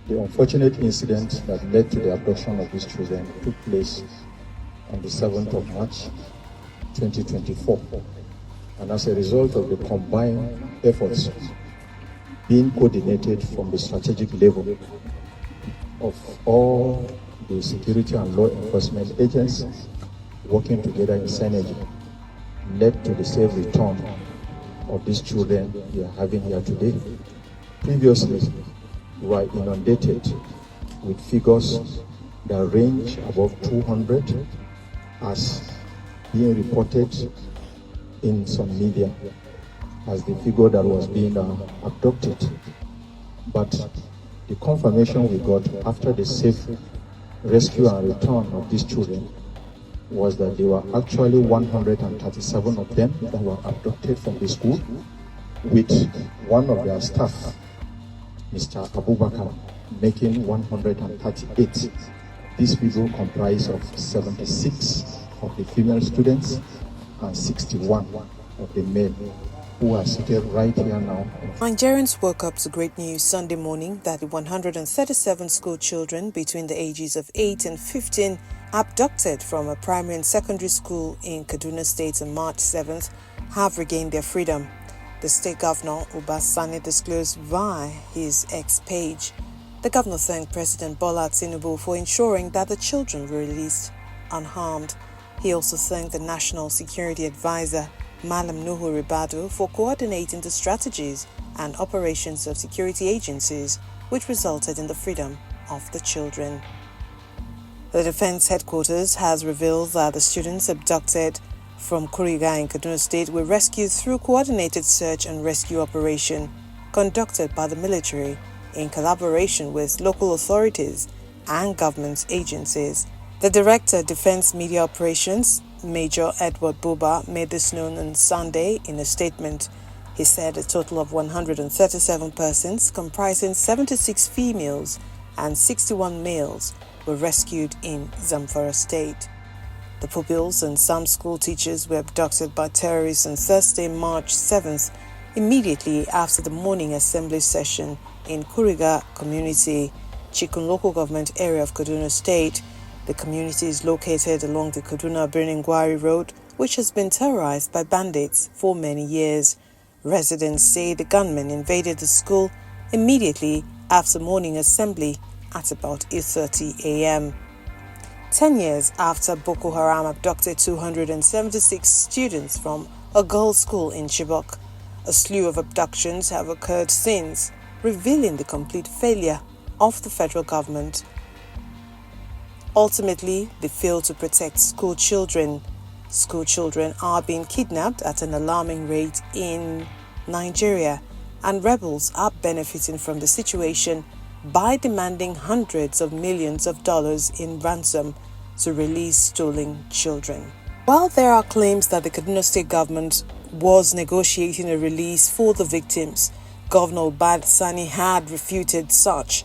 The unfortunate incident that led to the abduction of these children took place on the 7th of March 2024. And as a result of the combined efforts being coordinated from the strategic level of all the security and law enforcement agencies working together in synergy, led to the safe return of these children we are having here today. Previously, we were inundated with figures that range above 200 as being reported in some media as the figure that was being abducted. But the confirmation we got after the safe rescue and return of these children was that there were actually 137 of them that were abducted from the school, with one of their staff, Mr. Abubakar, making 138. This figure comprised of 76 of the female students and 61 of the male, who are seated right here now. Nigerians woke up to great news Sunday morning that the 137 school children between the ages of 8 and 15 abducted from a primary and secondary school in Kaduna State on March 7th have regained their freedom. The state governor, Uba Sani, disclosed via his X page. The governor thanked President Bola Tinubu for ensuring that the children were released unharmed. He also thanked the National Security Advisor, Malam Nuhu Ribadu, for coordinating the strategies and operations of security agencies, which resulted in the freedom of the children. The Defense Headquarters has revealed that the students abducted from Kuriga in Kaduna State were rescued through coordinated search and rescue operation conducted by the military in collaboration with local authorities and government agencies. The Director, Defense Media Operations, Major Edward Buba, made this known on Sunday in a statement. He said a total of 137 persons, comprising 76 females and 61 males, were rescued in Zamfara State. The pupils and some school teachers were abducted by terrorists on Thursday, March 7th, immediately after the morning assembly session in Kuriga Community, Chikun local government area of Kaduna State. The community is located along the Kaduna-Birnin-Gwari Road, which has been terrorized by bandits for many years. Residents say the gunmen invaded the school immediately after morning assembly at about 8:30 a.m. 10 years after Boko Haram abducted 276 students from a girls' school in Chibok, a slew of abductions have occurred since, revealing the complete failure of the federal government. Ultimately, they fail to protect school children. School children are being kidnapped at an alarming rate in Nigeria, and rebels are benefiting from the situation by demanding hundreds of millions of dollars in ransom to release stolen children. While there are claims that the Kaduna State government was negotiating a release for the victims, Governor Uba Sani had refuted such.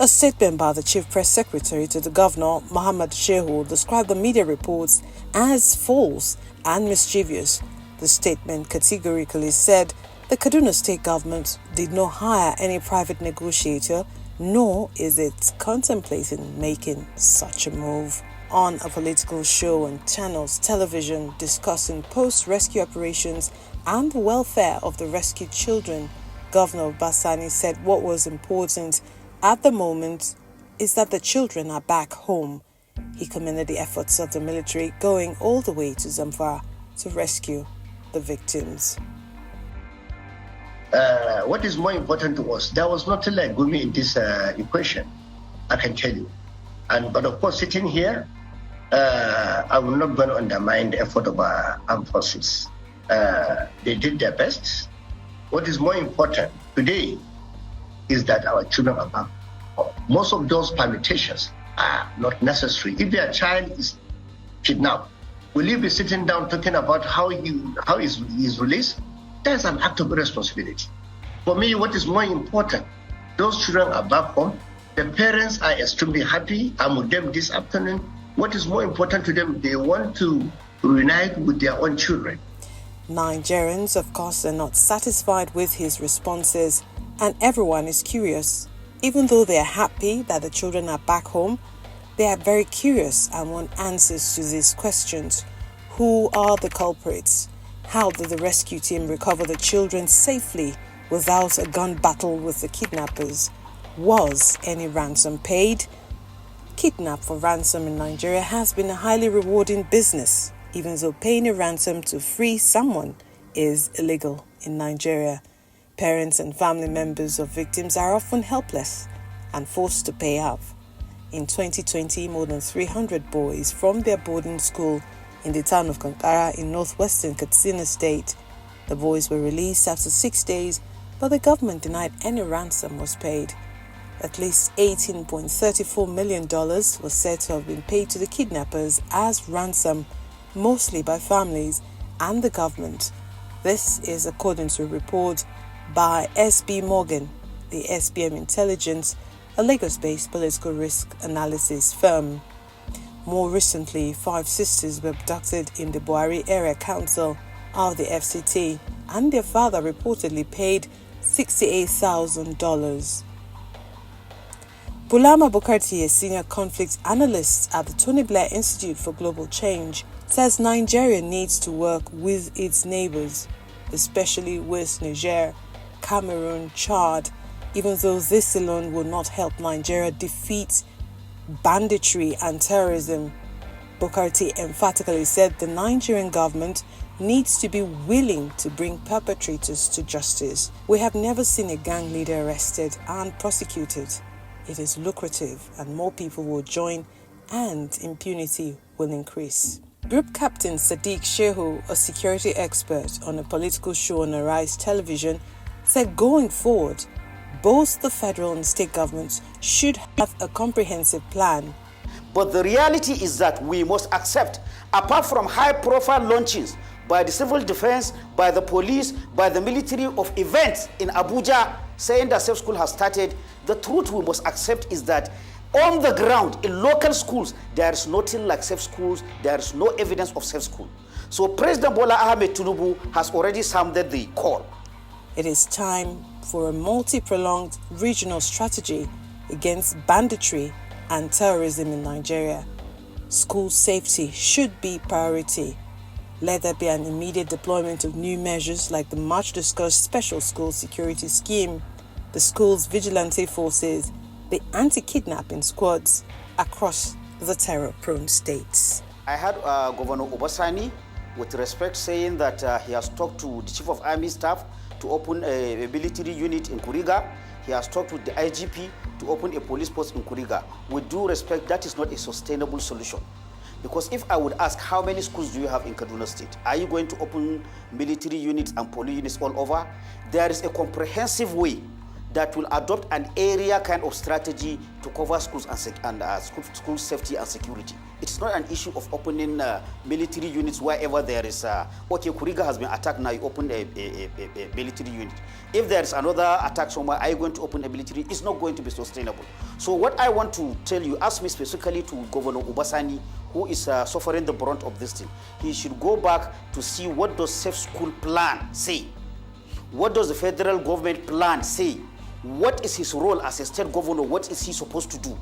A statement by the Chief Press Secretary to the Governor, Muhammad Shehu, described the media reports as false and mischievous. The statement categorically said the Kaduna State government did not hire any private negotiator, nor is it contemplating making such a move. On a political show on Channels Television discussing post-rescue operations and the welfare of the rescued children, Governor Uba Sani said what was important at the moment is that the children are back home. He commended the efforts of the military going all the way to Zamfara to rescue the victims. What is more important to us, there was nothing like Gumi in this equation, I can tell you. But of course, sitting here, I will not going to undermine the effort of our armed forces. They did their best. What is more important today is that our children are back. Most of those permutations are not necessary. If your child is kidnapped, will you be sitting down talking about how he's released? That's an act of responsibility. For me, what is more important, those children are back home. The parents are extremely happy. I'm with them this afternoon. What is more important to them, they want to reunite with their own children. Nigerians, of course, are not satisfied with his responses, and everyone is curious Even though they are happy that the children are back home, they are very curious and want answers to these questions. Who are the culprits? How did the rescue team recover the children safely without a gun battle with the kidnappers? Was any ransom paid? Kidnap for ransom in Nigeria has been a highly rewarding business, even though paying a ransom to free someone is illegal in Nigeria. Parents and family members of victims are often helpless and forced to pay up. In 2020, more than 300 boys from their boarding school in the town of Kankara in northwestern Kaduna State. The boys were released after 6 days, but the government denied any ransom was paid. At least $18.34 million was said to have been paid to the kidnappers as ransom, mostly by families and the government. This is according to a report by SB Morgan, the SBM Intelligence, a Lagos-based political risk analysis firm. More recently, 5 sisters were abducted in the Buhari Area Council of the FCT, and their father reportedly paid $68,000. Bulama Bukarti, a senior conflict analyst at the Tony Blair Institute for Global Change, says Nigeria needs to work with its neighbors, especially with Niger, Cameroon, Chad, even though this alone will not help Nigeria defeat banditry and terrorism. Bukarti emphatically said the Nigerian government needs to be willing to bring perpetrators to justice. We have never seen a gang leader arrested and prosecuted. It is lucrative and more people will join and impunity will increase. Group Captain Sadiq Shehu, a security expert on a political show on Arise Television, said going forward, both the federal and state governments should have a comprehensive plan. But the reality is that we must accept, apart from high-profile launches by the civil defense, by the police, by the military of events in Abuja saying that safe school has started, the truth we must accept is that on the ground, in local schools, there is nothing like safe schools, there is no evidence of safe school. So President Bola Ahmed Tinubu has already sounded the call. It is time for a multi-pronged regional strategy against banditry and terrorism in Nigeria. School safety should be priority. Let there be an immediate deployment of new measures like the much-discussed Special School Security Scheme, the school's vigilante forces, the anti-kidnapping squads across the terror-prone states. I heard Governor Uba Sani, with respect, saying that he has talked to the Chief of Army Staff to open a military unit in Kuriga. He has talked with the IGP to open a police post in Kuriga. With due respect, that is not a sustainable solution. Because if I would ask, how many schools do you have in Kaduna State? Are you going to open military units and police units all over? There is a comprehensive way that will adopt an area kind of strategy to cover schools and school safety and security. It's not an issue of opening military units wherever there is, okay, Kuriga has been attacked, now you open a military unit. If there is another attack somewhere, are you going to open a military? It's not going to be sustainable. So what I want to tell you, ask me specifically to Governor Uba Sani, who is suffering the brunt of this thing. He should go back to see what does safe school plan say. What does the federal government plan say? What is his role as a state governor? What is he supposed to do?